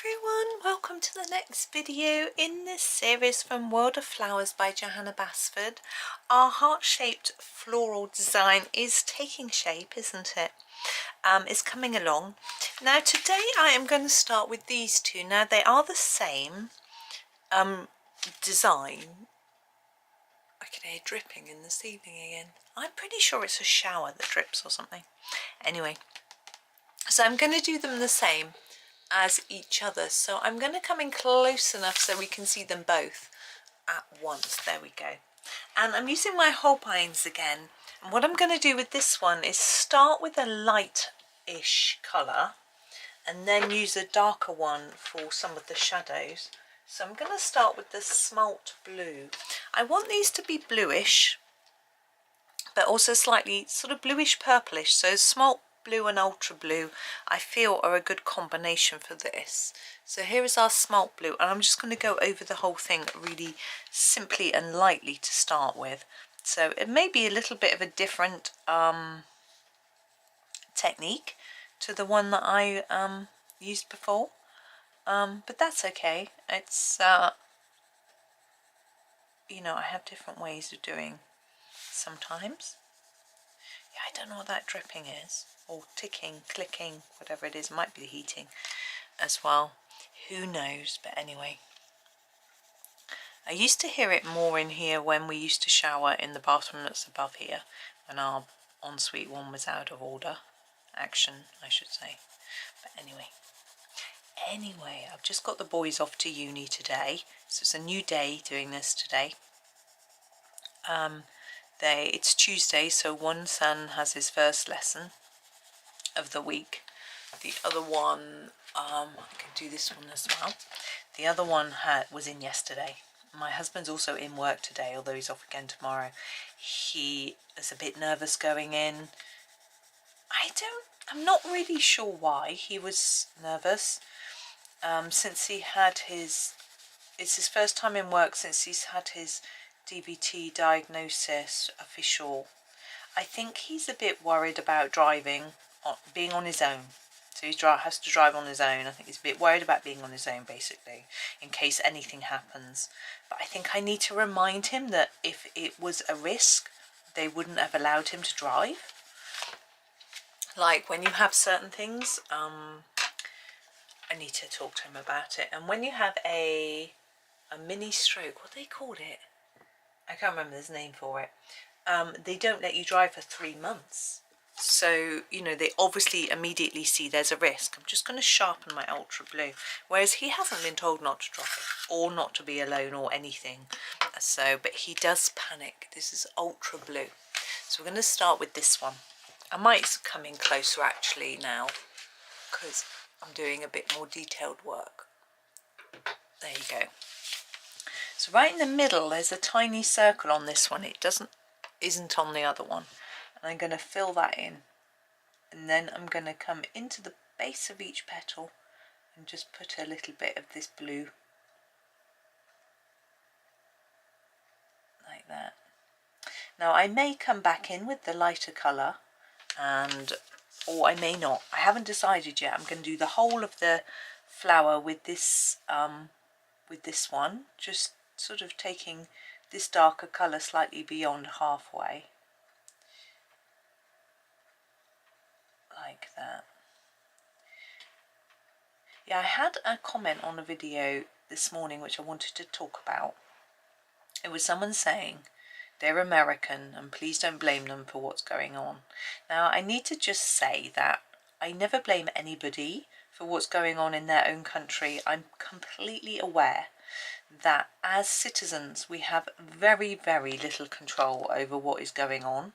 everyone, welcome to the next video in this series from World of Flowers by Johanna Basford. Our heart-shaped floral design is taking shape, isn't it? It's coming along. Now today I am going to start with these two. Now they are the same design. I can hear dripping in the ceiling again. I'm pretty sure it's a shower that drips or something. Anyway, so I'm going to do them the same as each other, so I'm going to come in close enough so we can see them both at once. There we go. And I'm using my Holbeins again, and what I'm going to do with this one is start with a light-ish colour and then use a darker one for some of the shadows. So I'm going to start with the smalt blue. I want these to be bluish but also slightly sort of bluish purplish, so smalt blue and ultra blue I feel are a good combination for this. So here is our smalt blue, and I'm just going to go over the whole thing really simply and lightly to start with. So it may be a little bit of a different technique to the one that I used before, but that's okay. It's you know, I have different ways of doing sometimes. Yeah, I don't know what that dripping is, or ticking, clicking, whatever it is. It might be the heating as well. Who knows? But anyway, I used to hear it more in here when we used to shower in the bathroom that's above here, when our ensuite one was out of order. Action, I should say. But anyway, I've just got the boys off to uni today, so it's a new day doing this today. It's Tuesday, so one son has his first lesson of the week. The other one, I can do this one as well. The other one was in yesterday. My husband's also in work today, although he's off again tomorrow. He is a bit nervous going in. I'm not really sure why he was nervous. Since he had it's his first time in work since he's had his DVT diagnosis official. I think he's a bit worried about being on his own. So he has to drive on his own. I think he's a bit worried about being on his own, basically, in case anything happens. But I think I need to remind him that if it was a risk, they wouldn't have allowed him to drive. Like when you have certain things, I need to talk to him about it. And when you have a mini stroke, what do they call it? I can't remember his name for it. They don't let you drive for 3 months. So, you know, they obviously immediately see there's a risk. I'm just going to sharpen my ultra blue. Whereas he hasn't been told not to drive or not to be alone or anything. So, but he does panic. This is ultra blue. So we're going to start with this one. I might come in closer actually now, because I'm doing a bit more detailed work. There you go. So right in the middle there's a tiny circle on this one. It isn't on the other one. And I'm going to fill that in. And then I'm going to come into the base of each petal and just put a little bit of this blue. Like that. Now I may come back in with the lighter colour, or I may not. I haven't decided yet. I'm going to do the whole of the flower with this one, just sort of taking this darker colour slightly beyond halfway, like that. Yeah, I had a comment on a video this morning which I wanted to talk about. It was someone saying they're American and please don't blame them for what's going on. Now I need to just say that I never blame anybody for what's going on in their own country. I'm completely aware that as citizens we have very, very little control over what is going on.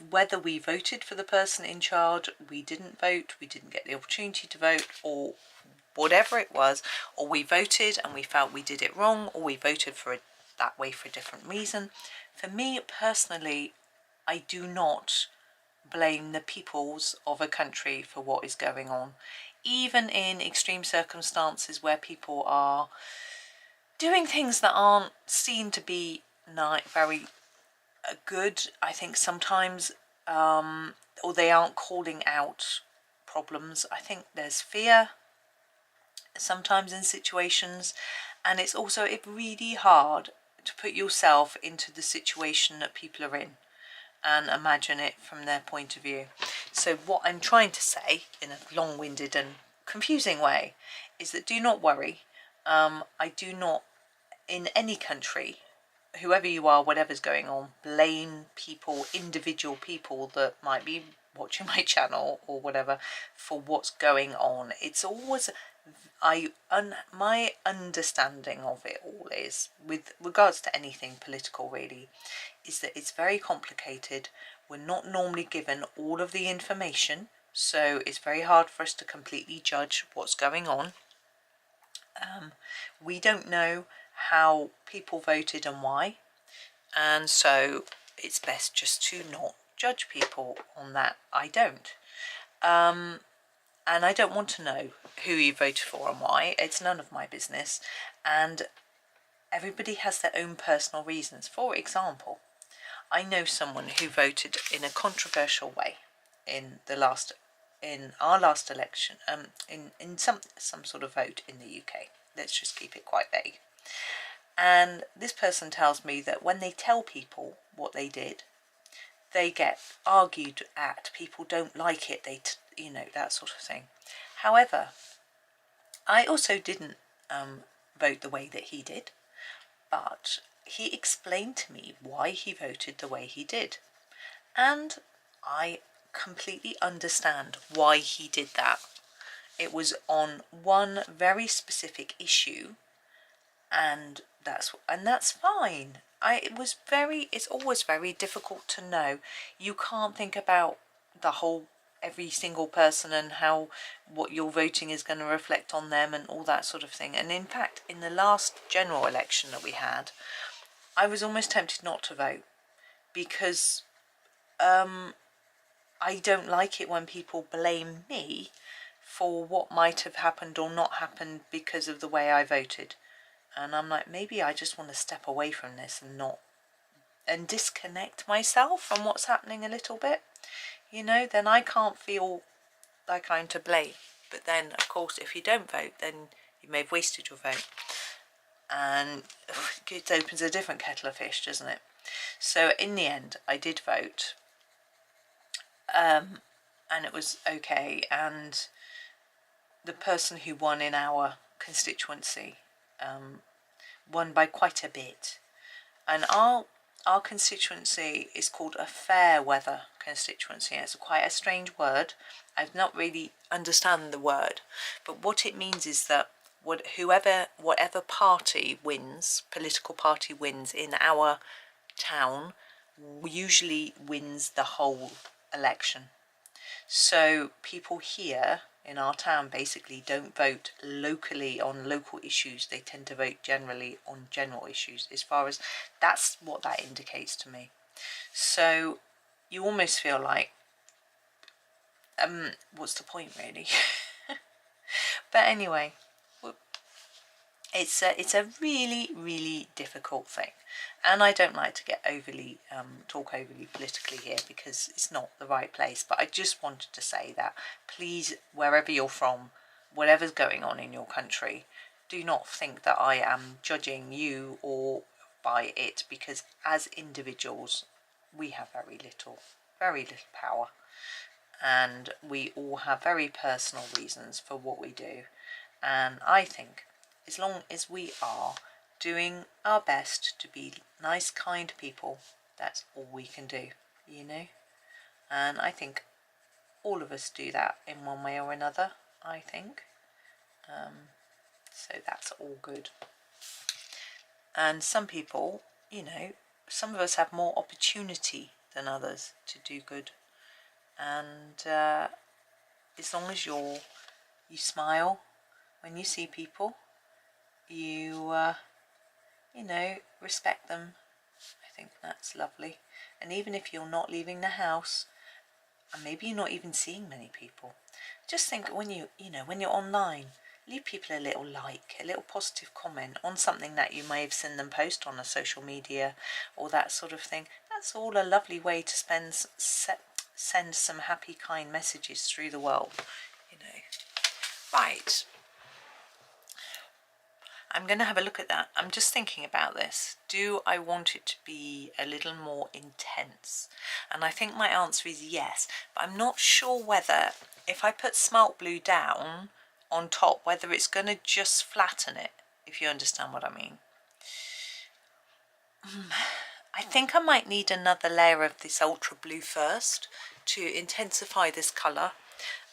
Whether we voted for the person in charge, we didn't vote, we didn't get the opportunity to vote, or whatever it was, or we voted and we felt we did it wrong, or we voted for it that way for a different reason. For me personally, I do not blame the peoples of a country for what is going on. Even in extreme circumstances where people are doing things that aren't seen to be very good, I think sometimes, or they aren't calling out problems. I think there's fear, sometimes in situations, and it's also really hard to put yourself into the situation that people are in and imagine it from their point of view. So what I'm trying to say in a long-winded and confusing way is that do not worry. I do not, in any country, whoever you are, whatever's going on, blame people, individual people that might be watching my channel or whatever, for what's going on. It's always, my understanding of it all is, with regards to anything political really, is that it's very complicated. We're not normally given all of the information, so it's very hard for us to completely judge what's going on. We don't know how people voted and why, and so it's best just to not judge people on that. I don't. And I don't want to know who you voted for and why. It's none of my business. And everybody has their own personal reasons. For example, I know someone who voted in a controversial way in our last election, in some sort of vote in the UK. Let's just keep it quite vague. And this person tells me that when they tell people what they did, they get argued at. People don't like it. That sort of thing. However, I also didn't vote the way that he did, but he explained to me why he voted the way he did, and I completely understand why he did that. It was on one very specific issue, and that's fine. It's always very difficult to know. You can't think about every single person and how what you're voting is going to reflect on them and all that sort of thing. And in fact, in the last general election that we had, I was almost tempted not to vote, because I don't like it when people blame me for what might have happened or not happened because of the way I voted. And I'm like, maybe I just want to step away from this and disconnect myself from what's happening a little bit, then I can't feel like I'm to blame. But then, of course, if you don't vote, then you may have wasted your vote. And it opens a different kettle of fish, doesn't it? So in the end, I did vote. And it was okay. And the person who won in our constituency won by quite a bit. And our constituency is called a fair weather constituency. It's quite a strange word. I've not really understand the word, but what it means is that whatever party wins, political party wins in our town, usually wins the whole election. So people here in our town basically don't vote locally on local issues. They tend to vote generally on general issues, as far as that's what that indicates to me. So you almost feel like, what's the point really? But anyway, it's a really, really difficult thing, and I don't like to get talk overly politically here, because it's not the right place. But I just wanted to say that, please, wherever you're from, whatever's going on in your country, do not think that I am judging you or by it, because as individuals we have very little power, and we all have very personal reasons for what we do. And I think as long as we are doing our best to be nice, kind people, that's all we can do, And I think all of us do that in one way or another, I think. So that's all good. And some people, some of us have more opportunity than others to do good. And as long as you smile when you see people, you respect them, I think that's lovely. And even if you're not leaving the house, and maybe you're not even seeing many people, just think when you're online, leave people a little a little positive comment on something that you may have seen them post on a social media or that sort of thing. That's all a lovely way to send some happy, kind messages through the world, Right. I'm going to have a look at that. I'm just thinking about this. Do I want it to be a little more intense? And I think my answer is yes, but I'm not sure whether if I put smalt blue down on top, whether it's going to just flatten it, if you understand what I mean. I think I might need another layer of this ultra blue first to intensify this colour,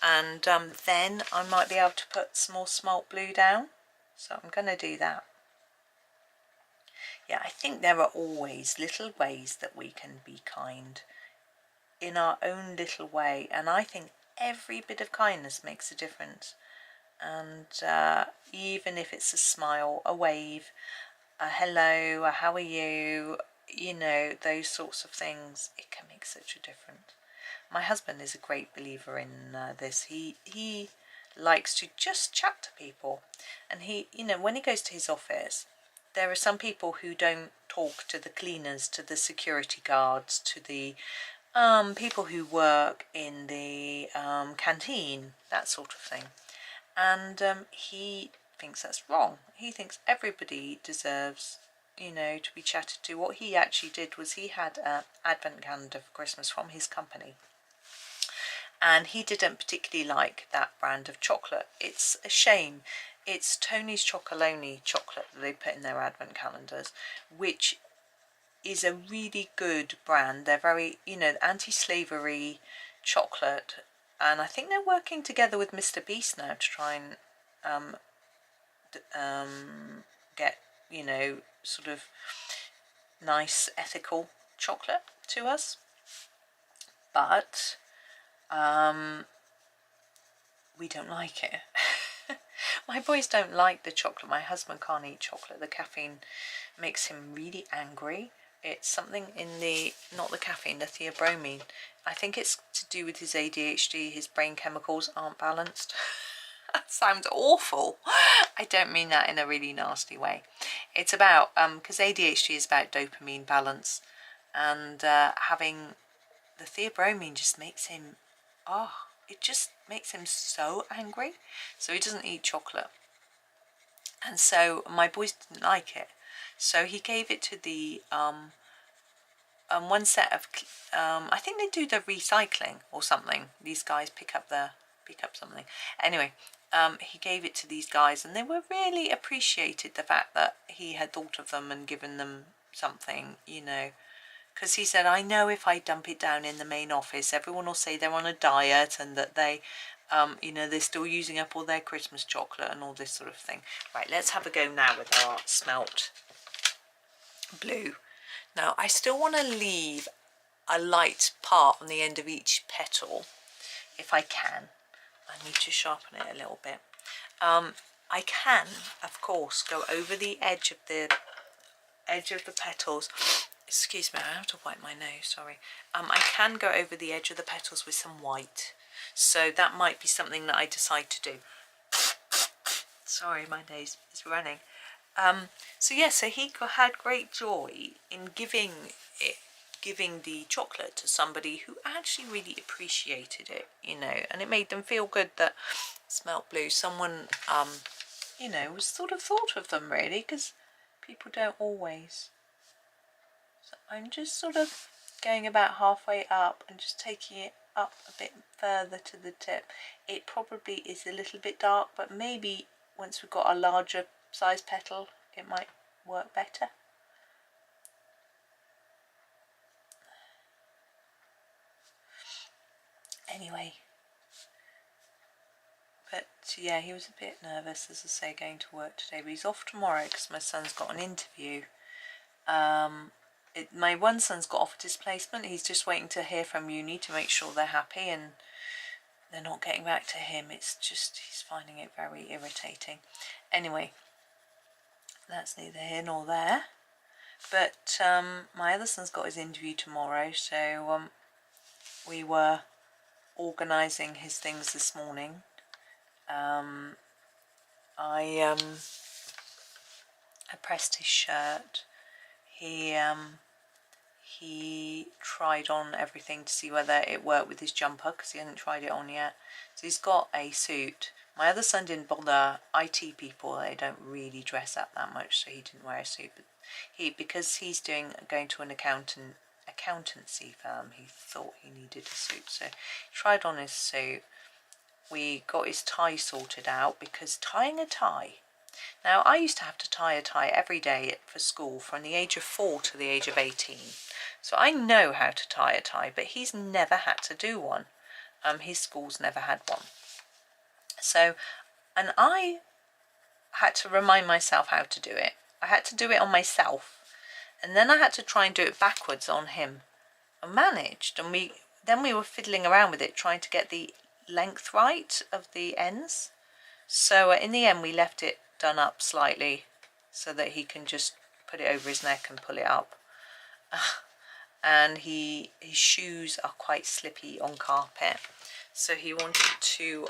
and then I might be able to put some more smalt blue down. So I'm going to do that. Yeah, I think there are always little ways that we can be kind in our own little way, and I think every bit of kindness makes a difference. And even if it's a smile, a wave, a hello, a how are you, you know, those sorts of things, it can make such a difference. My husband is a great believer in this. He likes to just chat to people, and he, you know, when he goes to his office, there are some people who don't talk to the cleaners, to the security guards, to the people who work in the canteen, that sort of thing. And he thinks that's wrong. He thinks everybody deserves, you know, to be chatted to. What he actually did was he had an advent calendar for Christmas from his company, and he didn't particularly like that brand of chocolate. It's a shame. It's Tony's Chocolonely chocolate that they put in their advent calendars, which is a really good brand. They're very, you know, anti-slavery chocolate, and I think they're working together with Mr. Beast now to try and get, you know, sort of nice ethical chocolate to us. But we don't like it. My boys don't like the chocolate. My husband can't eat chocolate. The caffeine makes him really angry. It's something in the, not the caffeine, the theobromine. I think it's to do with his ADHD. His brain chemicals aren't balanced. That sounds awful. I don't mean that in a really nasty way. It's about, because ADHD is about dopamine balance, and having the theobromine just makes him, it just makes him so angry. So he doesn't eat chocolate. And so my boys didn't like it. So he gave it to the one set of I think they do the recycling or something. These guys pick up something. Anyway, he gave it to these guys, and they were really appreciated the fact that he had thought of them and given them something, you know. Because he said, I know if I dump it down in the main office, everyone will say they're on a diet and that they, you know, they're still using up all their Christmas chocolate and all this sort of thing. Right, let's have a go now with our smelt blue. Now, I still want to leave a light part on the end of each petal, if I can. I need to sharpen it a little bit. I can, of course, go over the edge of the petals. Excuse me, I have to wipe my nose, sorry. I can go over the edge of the petals with some white. So that might be something that I decide to do. Sorry, my nose is running. So yeah, so he had great joy in giving the chocolate to somebody who actually really appreciated it, you know, and it made them feel good that smelt blue, someone, you know, was sort of thought of them really, because people don't always. So I'm just sort of going about halfway up and just taking it up a bit further to the tip. It probably is a little bit dark, but maybe once we've got a larger size petal, it might work better. Anyway, but yeah, he was a bit nervous, as I say, going to work today, but he's off tomorrow because my son's got an interview. My one son's got offered his placement. He's just waiting to hear from uni to make sure they're happy and they're not getting back to him. It's just, he's finding it very irritating. Anyway, that's neither here nor there. But my other son's got his interview tomorrow, so we were organising his things this morning. I pressed his shirt. He tried on everything to see whether it worked with his jumper, because he hadn't tried it on yet. So he's got a suit. My other son didn't bother. IT people, they don't really dress up that much, so he didn't wear a suit. But because he's going to an accountancy firm, he thought he needed a suit, so he tried on his suit. We got his tie sorted out, because tying a tie, now I used to have to tie a tie every day for school from the age of 4 to the age of 18, so I know how to tie a tie, but he's never had to do one. His school's never had one, so, and I had to remind myself how to do it. I had to do it on myself, and then I had to try and do it backwards on him. I managed, and then we were fiddling around with it, trying to get the length right of the ends. So in the end we left it done up slightly so that he can just put it over his neck and pull it up. And his shoes are quite slippy on carpet, so he wanted to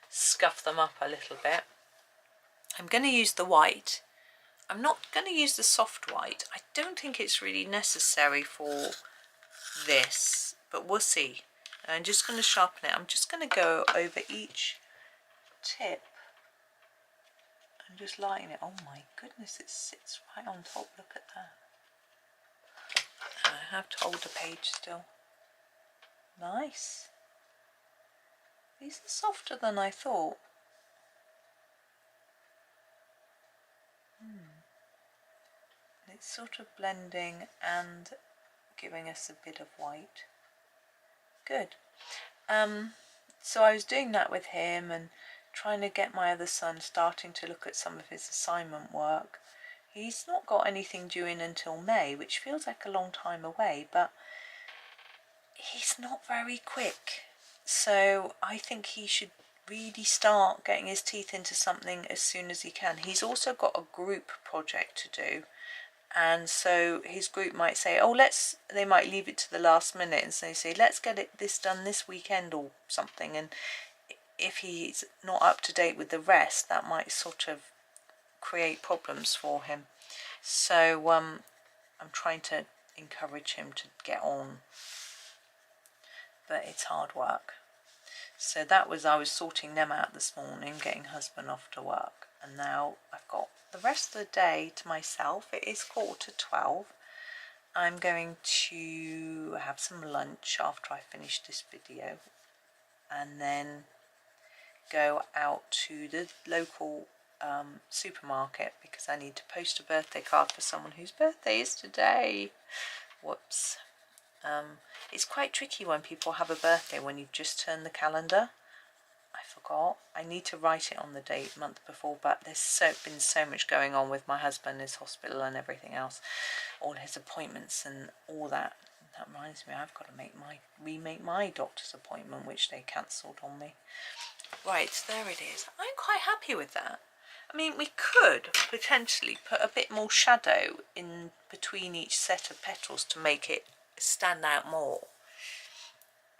scuff them up a little bit. I'm going to use the white. I'm not going to use the soft white. I don't think it's really necessary for this, but we'll see. I'm just going to sharpen it. I'm just going to go over each tip and just lighten it. Oh my goodness, it sits right on top. Look at that. I have to hold the page still. Nice. These are softer than I thought. It's sort of blending and giving us a bit of white. Good. So I was doing that with him and trying to get my other son starting to look at some of his assignment work. He's not got anything due in until May, which feels like a long time away, but he's not very quick. So I think he should really start getting his teeth into something as soon as he can. He's also got a group project to do, and so his group might say, oh, they might leave it to the last minute, and so they say, let's get this done this weekend or something. And if he's not up to date with the rest, that might sort of create problems for him. So I'm trying to encourage him to get on, but it's hard work. So I was sorting them out this morning, getting husband off to work, and now I've got the rest of the day to myself. It is 11:45. I'm going to have some lunch after I finish this video, and then go out to the local supermarket, because I need to post a birthday card for someone whose birthday is today. Whoops. It's quite tricky when people have a birthday when you've just turned the calendar. I forgot. I need to write it on the date month before, but there's been so much going on with my husband, his hospital and everything else, all his appointments and all that. That reminds me, I've got to remake my doctor's appointment, which they cancelled on me. Right, there it is. I'm quite happy with that. I mean, we could potentially put a bit more shadow in between each set of petals to make it stand out more.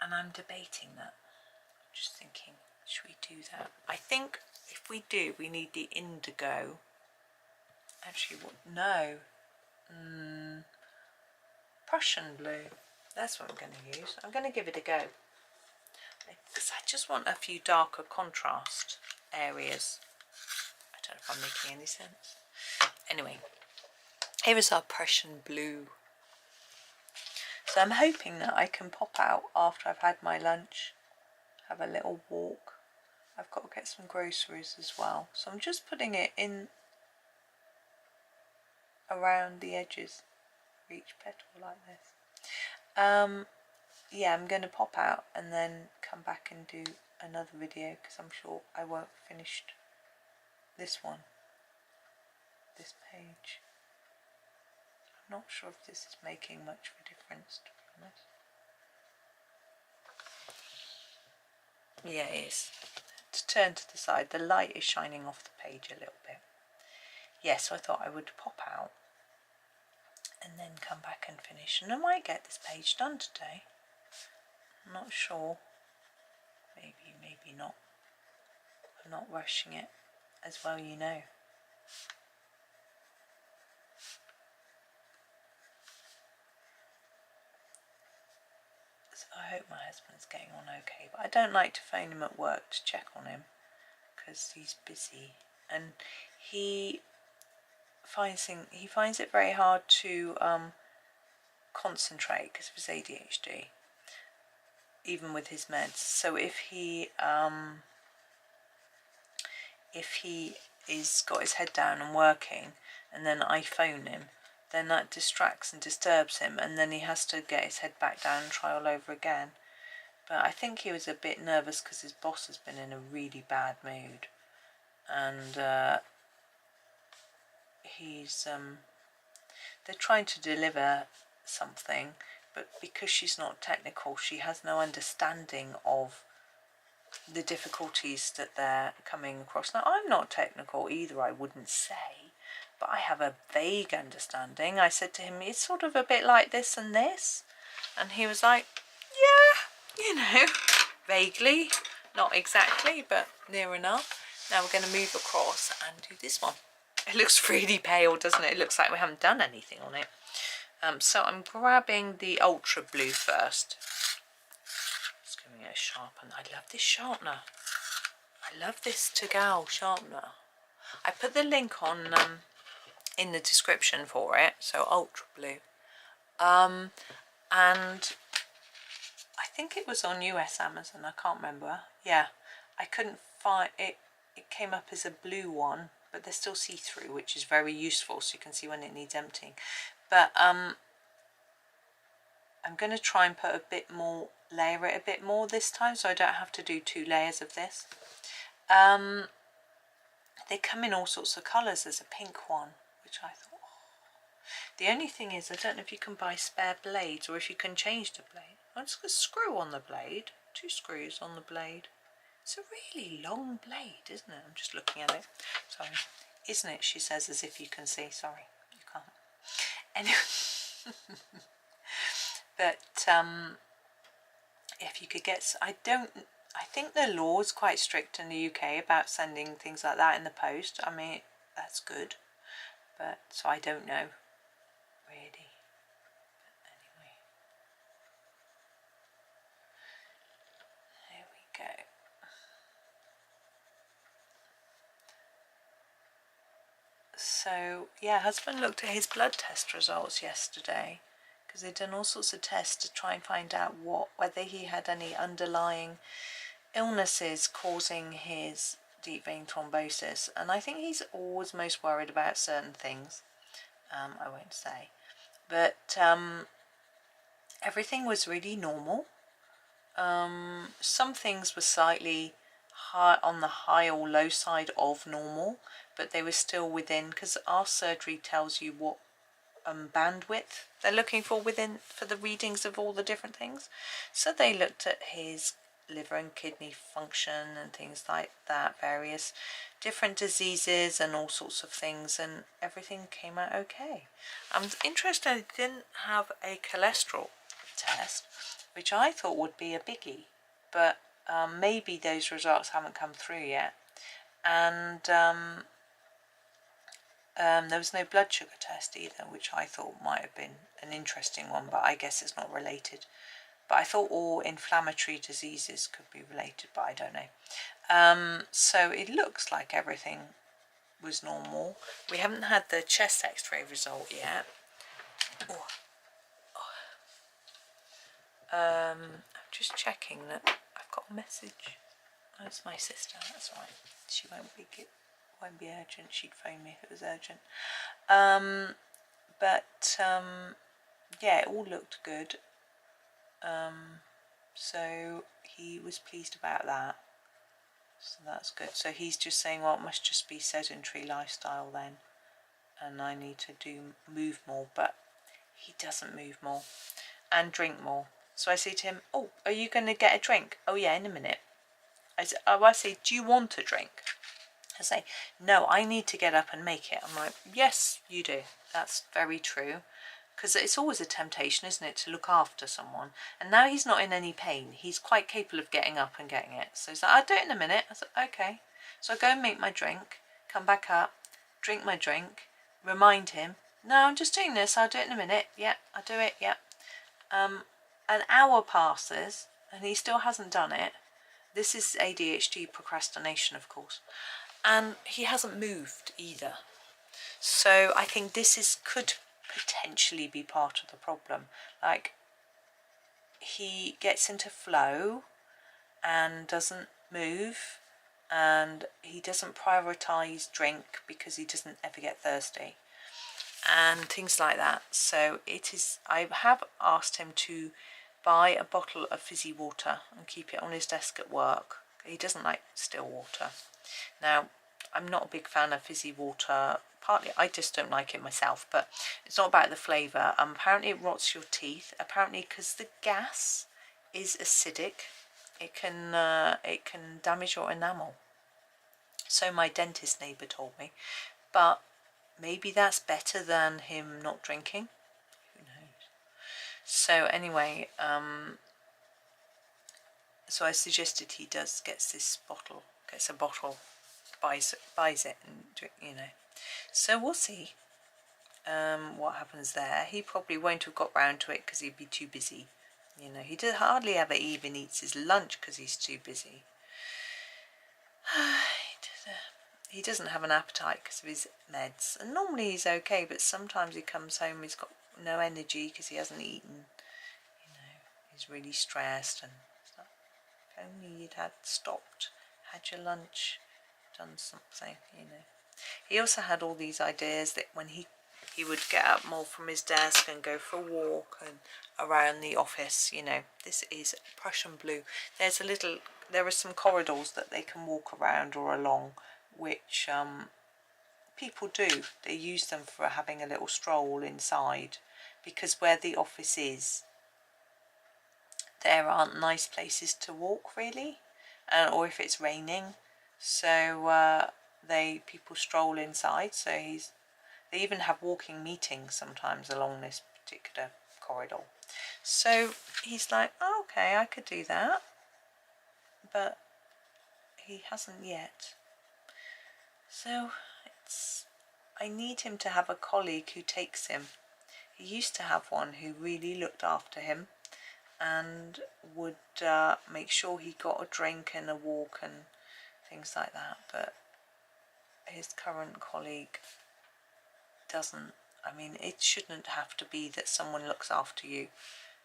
And I'm debating that. I'm just thinking, should we do that? I think if we do, we need the indigo. Actually, what? No. Prussian blue. That's what I'm going to use. I'm going to give it a go, because I just want a few darker contrast areas. I don't know if I'm making any sense. Anyway, here is our Prussian blue. So I'm hoping that I can pop out after I've had my lunch, have a little walk. I've got to get some groceries as well. So I'm just putting it in around the edges of each petal like this. Yeah, I'm going to pop out and then come back and do another video, because I'm sure I won't finish this one, this page. I'm not sure if this is making much of a difference, to be honest. Yeah, it is. To turn to the side, the light is shining off the page a little bit. Yeah, so I thought I would pop out and then come back and finish, and I might get this page done today. I'm not sure. Maybe not. I'm not rushing it, as well, you know. So I hope my husband's getting on okay, but I don't like to phone him at work to check on him, because he's busy, and he finds it very hard to concentrate because of his ADHD, even with his meds. So if he is got his head down and working, and then I phone him, then that distracts and disturbs him, and then he has to get his head back down and try all over again. But I think he was a bit nervous because his boss has been in a really bad mood, and they're trying to deliver something, but because she's not technical, she has no understanding of the difficulties that they're coming across. Now, I'm not technical either, I wouldn't say, but I have a vague understanding. I said to him, it's sort of a bit like this and this, and he was like, yeah, you know, vaguely, not exactly, but near enough. Now we're going to move across and do this one. It looks really pale, doesn't it? It looks like we haven't done anything on it. So I'm grabbing the ultra blue first. Just giving it a sharpen. I love this sharpener. I love this Tagal sharpener. I put the link on in the description for it. So ultra blue. And I think it was on US Amazon. I can't remember. Yeah, I couldn't find it. It came up as a blue one, but they're still see-through, which is very useful, so you can see when it needs emptying. But I'm going to try and put a bit more, layer it a bit more this time, so I don't have to do 2 layers of this. They come in all sorts of colours. There's a pink one, which I thought, oh. The only thing is, I don't know if you can buy spare blades or if you can change the blade. I'm just going to screw on the blade, 2 screws on the blade. It's a really long blade, isn't it? I'm just looking at it. Sorry. Isn't it? She says, as if you can see. Sorry, you can't. Anyway. But if you could get... I think the law is quite strict in the UK about sending things like that in the post. I mean, that's good. But, so I don't know, really. But anyway. There we go. So, yeah, husband looked at his blood test results yesterday, because they'd done all sorts of tests to try and find out whether he had any underlying illnesses causing his deep vein thrombosis. And I think he's always most worried about certain things. I won't say. But everything was really normal. Some things were slightly high, on the high or low side of normal, but they were still within, because our surgery tells you what bandwidth they're looking for for the readings of all the different things. So they looked at his liver and kidney function and things like that, various different diseases and all sorts of things, and everything came out okay. I'm interested, I didn't have a cholesterol test, which I thought would be a biggie, but maybe those results haven't come through yet. And there was no blood sugar test either, which I thought might have been an interesting one, but I guess it's not related. But I thought all inflammatory diseases could be related, but I don't know. So it looks like everything was normal. We haven't had the chest x-ray result yet. Oh. I'm just checking that I've got a message. Oh, it's my sister, that's right. She won't be urgent. She'd phone me if it was urgent. Yeah, it all looked good. So he was pleased about that. So that's good. So he's just saying, well, it must just be sedentary lifestyle then, and I need to move more. But he doesn't move more and drink more. So I say to him, oh, are you going to get a drink? Oh yeah, in a minute. I say, do you want a drink? I say, no, I need to get up and make it. I'm like, yes, you do. That's very true. Because it's always a temptation, isn't it, to look after someone. And now he's not in any pain. He's quite capable of getting up and getting it. So he's like, I'll do it in a minute. I said, okay. So I go and make my drink, come back up, drink my drink, remind him, no, I'm just doing this. I'll do it in a minute. Yeah, I'll do it. Yeah. An hour passes and he still hasn't done it. This is ADHD procrastination, of course. And he hasn't moved either. So I think this could potentially be part of the problem. Like, he gets into flow and doesn't move, and he doesn't prioritize drink because he doesn't ever get thirsty and things like that. So I have asked him to buy a bottle of fizzy water and keep it on his desk at work. He doesn't like still water. Now, I'm not a big fan of fizzy water. Partly I just don't like it myself, but it's not about the flavour. Apparently it rots your teeth. Apparently because the gas is acidic, it can damage your enamel. So my dentist neighbour told me. But maybe that's better than him not drinking. Who knows? So anyway, so I suggested he gets a bottle, buys it, and So we'll see what happens there. He probably won't have got round to it because he'd be too busy. He hardly ever even eats his lunch because he's too busy. He doesn't have an appetite because of his meds, and normally he's okay, but sometimes he comes home, he's got no energy because he hasn't eaten. He's really stressed and stuff. If only you'd stopped, had your lunch, done something. He also had all these ideas that when he would get up more from his desk and go for a walk and around the office. This is Prussian blue. There are some corridors that they can walk around or along, which people do. They use them for having a little stroll inside, because where the office is, there aren't nice places to walk really, or if it's raining. So people stroll inside. So they even have walking meetings sometimes along this particular corridor. So he's like, oh, okay, I could do that, but he hasn't yet. So I need him to have a colleague who takes him. He used to have one who really looked after him and would make sure he got a drink and a walk and things like that, but his current colleague doesn't. I mean, it shouldn't have to be that someone looks after you,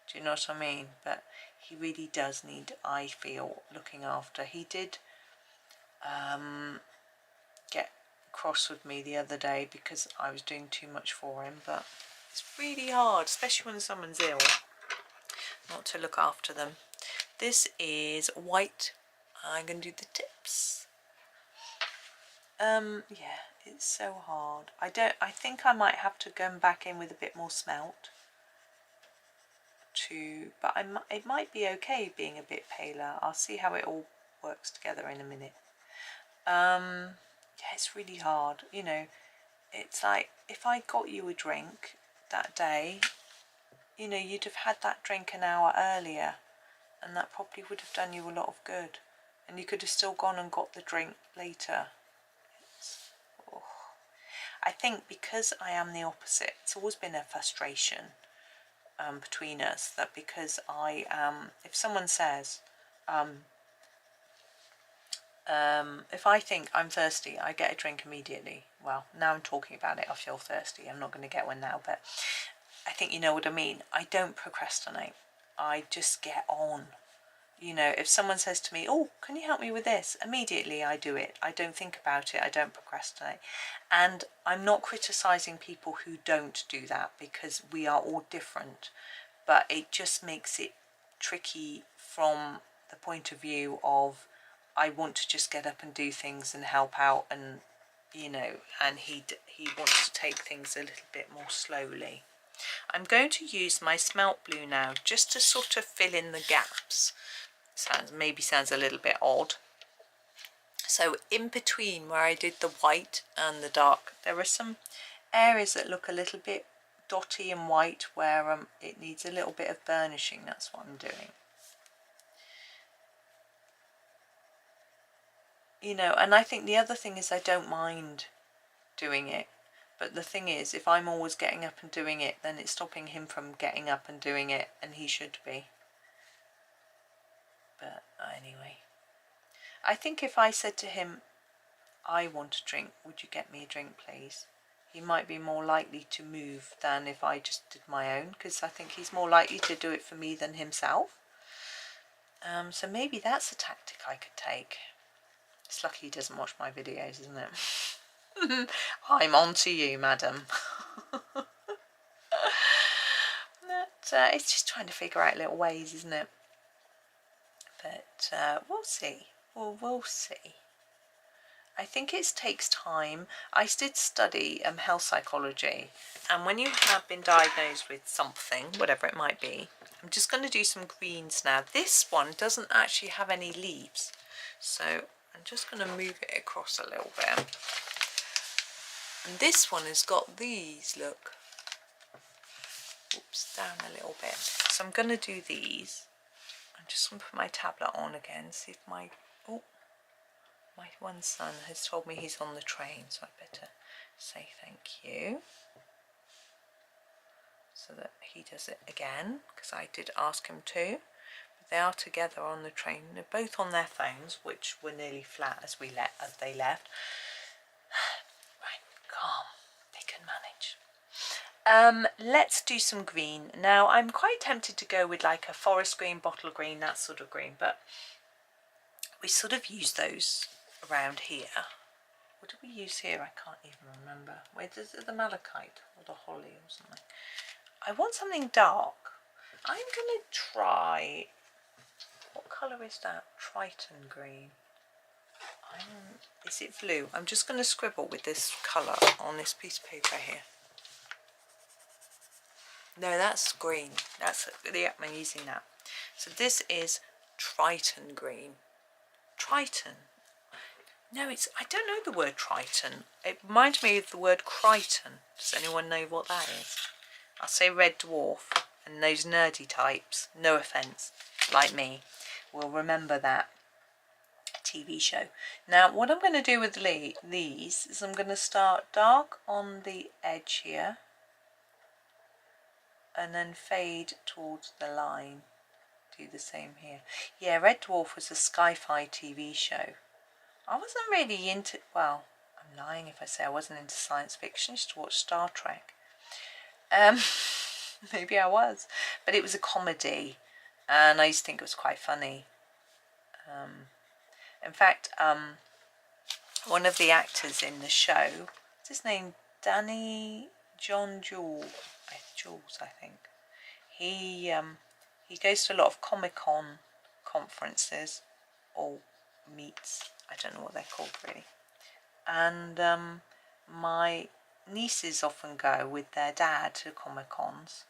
do you know what I mean? But he really does need, I feel, looking after. He did get cross with me the other day because I was doing too much for him, but it's really hard, especially when someone's ill, not to look after them. This is white. I'm going to do the tips. Yeah, it's so hard. I think I might have to go back in with a bit more smelt but it might be okay being a bit paler. I'll see how it all works together in a minute. Yeah, it's really hard. It's like if I got you a drink that day, you'd have had that drink an hour earlier, and that probably would have done you a lot of good, and you could have still gone and got the drink later. I think because I am the opposite, it's always been a frustration between us, that because I am, if someone says, if I think I'm thirsty, I get a drink immediately. Well, now I'm talking about it, I feel thirsty. I'm not going to get one now, but I think you know what I mean. I don't procrastinate. I just get on. If someone says to me, oh, can you help me with this? Immediately I do it. I don't think about it. I don't procrastinate. And I'm not criticising people who don't do that, because we are all different. But it just makes it tricky from the point of view of I want to just get up and do things and help out, and and he wants to take things a little bit more slowly. I'm going to use my smelt blue now just to sort of fill in the gaps. Maybe sounds a little bit odd. So in between where I did the white and the dark, there are some areas that look a little bit dotty and white where it needs a little bit of burnishing. That's what I'm doing. And I think the other thing is I don't mind doing it. But the thing is, if I'm always getting up and doing it, then it's stopping him from getting up and doing it, and he should be. But anyway, I think if I said to him, I want a drink, would you get me a drink please? He might be more likely to move than if I just did my own, because I think he's more likely to do it for me than himself. So maybe that's a tactic I could take. It's lucky he doesn't watch my videos, isn't it? I'm on to you, madam. It's just trying to figure out little ways, isn't it? But we'll see. We'll see. I think it takes time. I did study health psychology, and when you have been diagnosed with something, whatever it might be, I'm just going to do some greens now. This one doesn't actually have any leaves, so I'm just going to move it across a little bit. And this one has got these, look. Oops, down a little bit. So I'm going to do these. I'm just going to put my tablet on again, see if my... Oh, my one son has told me he's on the train, so I better say thank you. So that he does it again, because I did ask him to. But they are together on the train. They're both on their phones, which were nearly flat as they left. Right, calm. They can manage. Let's do some green. Now, I'm quite tempted to go with like a forest green, bottle green, that sort of green, but we sort of use those around here. What did we use here? I can't even remember. Where does the malachite or the holly or something? I want something dark. I'm going to try, what colour is that? Tritan green. Is it blue? I'm just going to scribble with this colour on this piece of paper here. No, that's green. Yeah, I'm using that. So this is Tritan green. Tritan. No, I don't know the word Tritan. It reminds me of the word Crichton. Does anyone know what that is? I'll say red dwarf, and those nerdy types, no offence, like me, will remember that TV show. Now, what I'm going to do with these is I'm going to start dark on the edge here, and then fade towards the line. Do the same here. Yeah, Red Dwarf was a sci-fi TV show. I wasn't really into, well, I'm lying if I say I wasn't into science fiction. I used to watch Star Trek. Maybe I was, but it was a comedy, and I used to think it was quite funny. In fact, one of the actors in the show, what's his name? Jules, I think. He goes to a lot of Comic-Con conferences, or meets, I don't know what they're called really. And my nieces often go with their dad to Comic-Cons,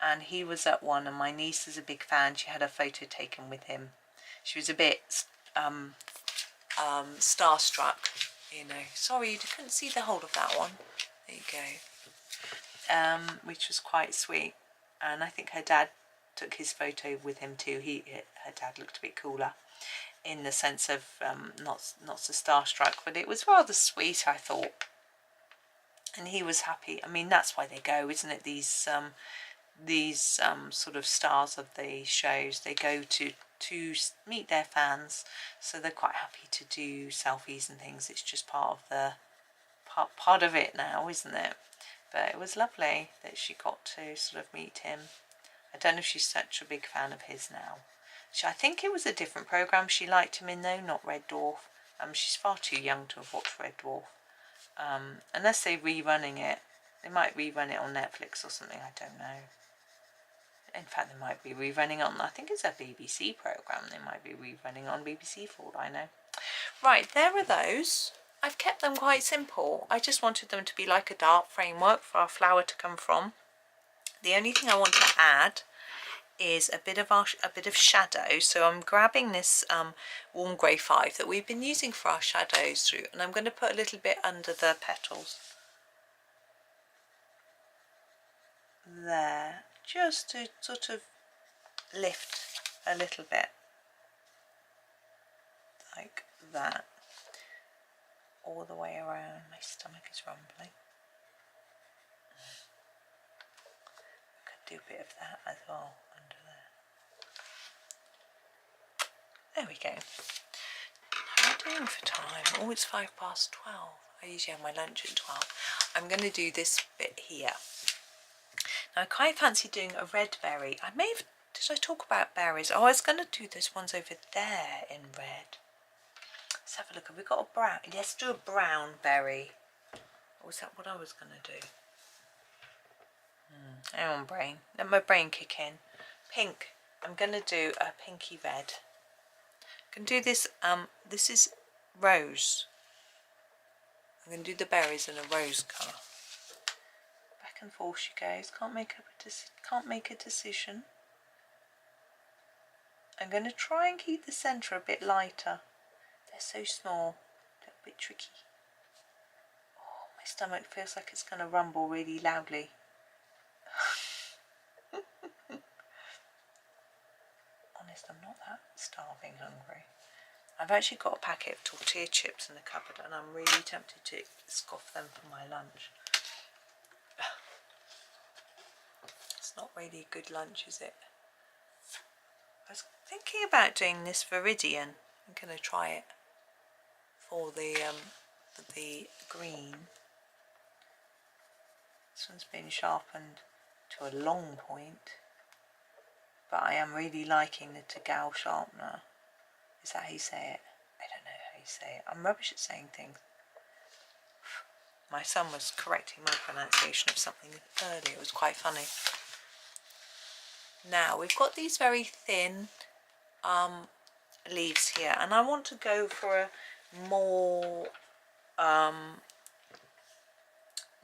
and he was at one, and my niece is a big fan. She had a photo taken with him. She was a bit starstruck, you know. Sorry, you couldn't see the whole of that one. There you go. Which was quite sweet, and I think her dad took his photo with him too. Her dad looked a bit cooler, in the sense of not so starstruck, but it was rather sweet, I thought. And he was happy. I mean, that's why they go, isn't it? These sort of stars of the shows, they go to meet their fans, so they're quite happy to do selfies and things. It's just part of it now, isn't it? But it was lovely that she got to sort of meet him. I don't know if she's such a big fan of his now. I think it was a different programme she liked him in though, not Red Dwarf. She's far too young to have watched Red Dwarf. Unless they're rerunning it. They might rerun it on Netflix or something, I don't know. In fact, they might be rerunning on, I think it's a BBC programme. They might be rerunning on BBC for all I know. Right, there are those. I've kept them quite simple. I just wanted them to be like a dark framework for our flower to come from. The only thing I want to add is a bit of shadow. So I'm grabbing this warm grey 5 that we've been using for our shadows through, and I'm going to put a little bit under the petals there, just to sort of lift a little bit like that, all the way around. My stomach is rumbling. I could do a bit of that as well under there. There we go. doing for time? Oh, it's 12:05. I usually have my lunch at 12. I'm going to do this bit here. Now, I quite fancy doing a red berry. I may have... Did I talk about berries? Oh, I was going to do those ones over there in red. Let's have a look. Have we got a brown? Let's do a brown berry. Or was that what I was going to do? Hang on, brain. Let my brain kick in. Pink. I'm going to do a pinky red. I can do this. This is rose. I'm going to do the berries in a rose colour. Back and forth she goes. Can't make a decision. I'm going to try and keep the centre a bit lighter. They're so small. A little bit tricky. Oh, my stomach feels like it's going to rumble really loudly. Honest, I'm not that starving hungry. I've actually got a packet of tortilla chips in the cupboard and I'm really tempted to scoff them for my lunch. It's not really a good lunch, is it? I was thinking about doing this viridian. I'm going to try it for the green. This one's been sharpened to a long point, but I am really liking the Tagal sharpener. Is that how you say it? I don't know how you say it. I'm rubbish at saying things. My son was correcting my pronunciation of something earlier. It was quite funny. Now we've got these very thin leaves here, and I want to go for a more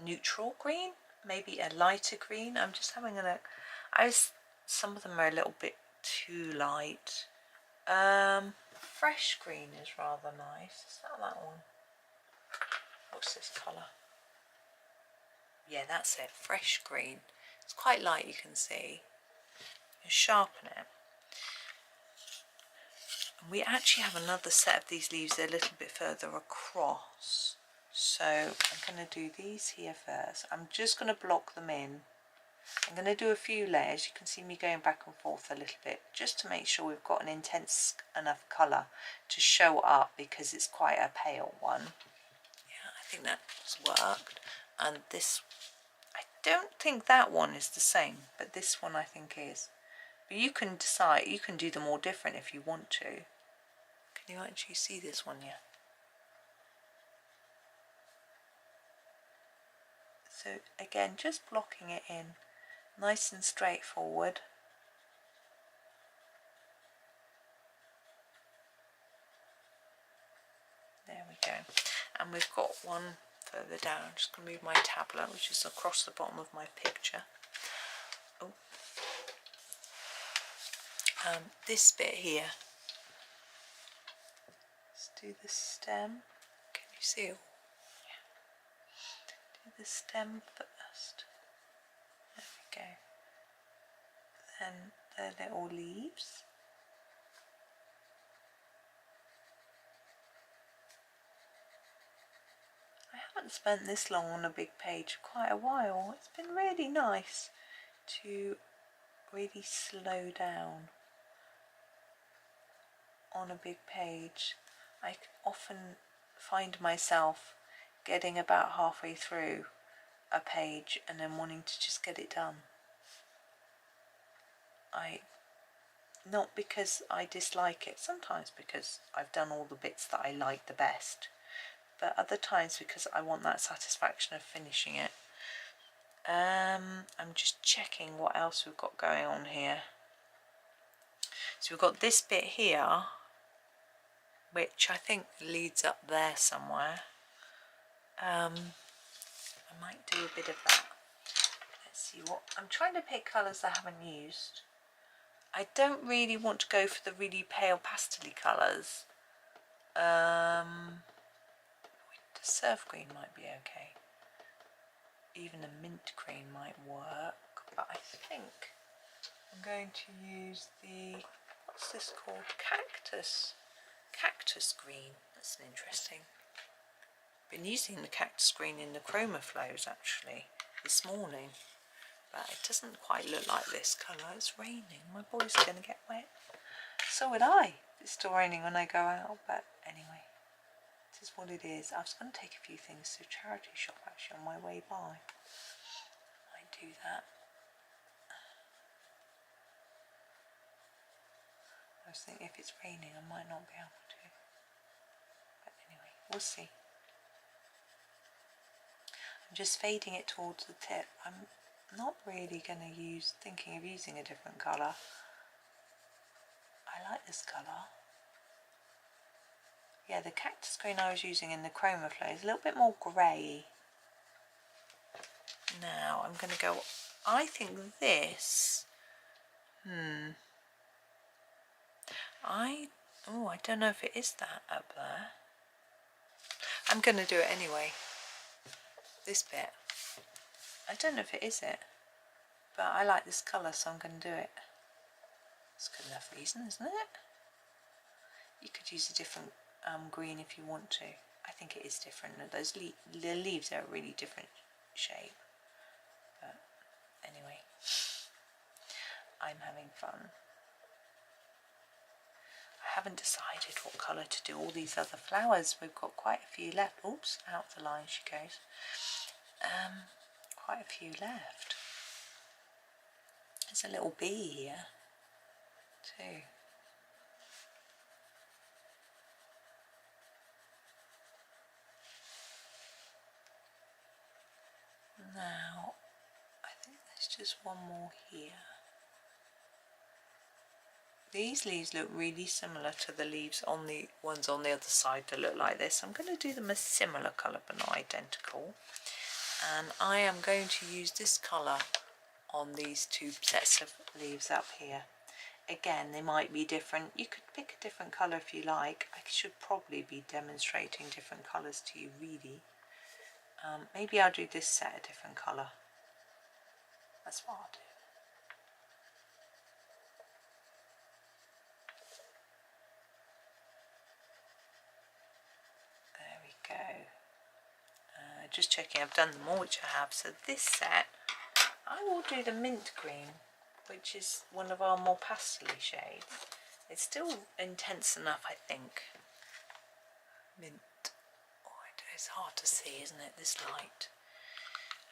neutral green, maybe a lighter green. I'm just having a look. Some of them are a little bit too light. Fresh green is rather nice. Is that one? What's this colour? Yeah, that's it. Fresh green. It's quite light, you can see. You sharpen it. And we actually have another set of these leaves a little bit further across. So I'm going to do these here first. I'm just going to block them in. I'm going to do a few layers. You can see me going back and forth a little bit just to make sure we've got an intense enough colour to show up, because it's quite a pale one. Yeah, I think that's worked. And this, I don't think that one is the same, but this one I think is. But you can decide, you can do them all different if you want to. Can you actually see this one yet? So again, just blocking it in. Nice and straightforward. There we go. And we've got one further down. I'm just going to move my tablet, which is across the bottom of my picture. Oh. This bit here. Let's do the stem. Can you see it? Yeah. Do the stem first. There we go. Then the little leaves. I haven't spent this long on a big page for quite a while. It's been really nice to really slow down on a big page. I often find myself getting about halfway through a page and then wanting to just get it done. Not because I dislike it, sometimes because I've done all the bits that I like the best, but other times because I want that satisfaction of finishing it. I'm just checking what else we've got going on here. So we've got this bit here, which I think leads up there somewhere. I might do a bit of that. Let's see what... I'm trying to pick colours I haven't used. I don't really want to go for the really pale pastel-y colours. The surf green might be okay. Even a mint green might work. But I think I'm going to use the... What's this called? Cactus. Cactus green. That's an interesting. Been using the cactus green in the chroma flows actually this morning, but it doesn't quite look like this colour. It's raining. My boy's going to get wet. So would I. It's still raining when I go out, but anyway. this is what it is. I was going to take a few things to a charity shop actually on my way by. I do that. I was thinking if it's raining I might not be able to. But anyway, we'll see. I'm just fading it towards the tip. I'm not really going to thinking of using a different colour. I like this colour. Yeah, the cactus green I was using in the chroma flow is a little bit more grey. Now I'm going to go, I think this, I don't know if it is that up there. I'm going to do it anyway. This bit. I don't know if it is it, but I like this colour, so I'm going to do it. It's good enough reason, isn't it? You could use a different green if you want to. I think it is different. Those the leaves are a really different shape. But anyway, I'm having fun. I haven't decided what colour to do all these other flowers. We've got quite a few left. Oops, out the line she goes. Quite a few left. There's a little bee here too. Now, I think there's just one more here. These leaves look really similar to the leaves on the ones on the other side that look like this. I'm going to do them a similar colour but not identical. And I am going to use this colour on these two sets of leaves up here. Again, they might be different. You could pick a different colour if you like. I should probably be demonstrating different colours to you really. Maybe I'll do this set a different colour. That's what I'll do. There we go. Just checking I've done them all, which I have. So this set, I will do the mint green, which is one of our more pastel-y shades. It's still intense enough, I think. Mint. It's hard to see, isn't it, this light?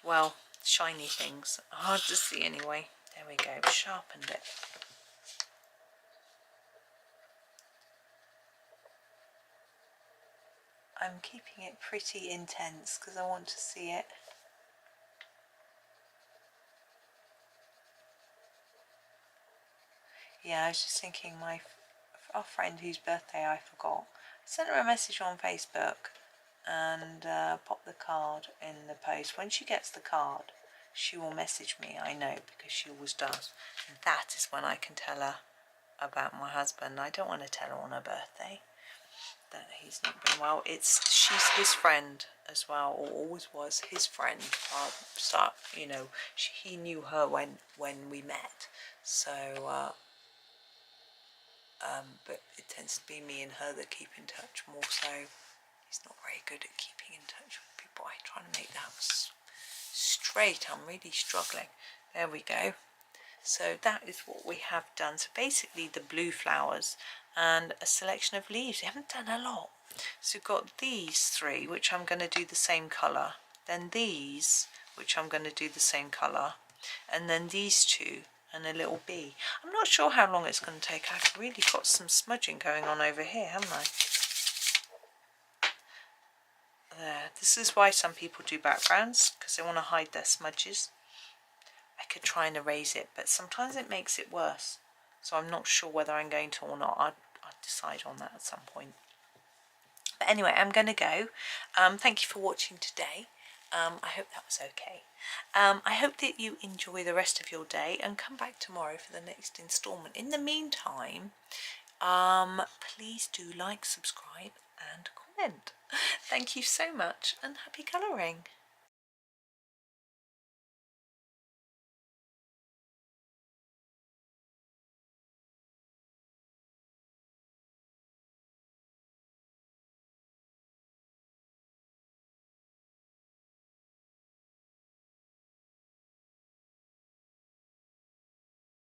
Well, shiny things. Hard to see anyway. There we go, sharpened it. I'm keeping it pretty intense because I want to see it. Yeah, I was just thinking our friend whose birthday I forgot. I sent her a message on Facebook and popped the card in the post. When she gets the card, she will message me, I know, because she always does. And that is when I can tell her about my husband. I don't want to tell her on her birthday that he's not been well. She's his friend as well, or always was his friend. You know, he knew her when we met. So, but it tends to be me and her that keep in touch more so. He's not very good at keeping in touch with people. I'm trying to make that straight. I'm really struggling. There we go. So that is what we have done. So basically the blue flowers and a selection of leaves. We haven't done a lot. So we've got these three, which I'm going to do the same colour. Then these, which I'm going to do the same colour. And then these two and a little bee. I'm not sure how long it's going to take. I've really got some smudging going on over here, haven't I? There. This is why some people do backgrounds, because they want to hide their smudges. I could try and erase it, but sometimes it makes it worse. So I'm not sure whether I'm going to or not. I'll decide on that at some point. But anyway, I'm going to go. Thank you for watching today. I hope that was okay. I hope that you enjoy the rest of your day and come back tomorrow for the next instalment. In the meantime, please do like, subscribe and comment. Thank you so much and happy colouring.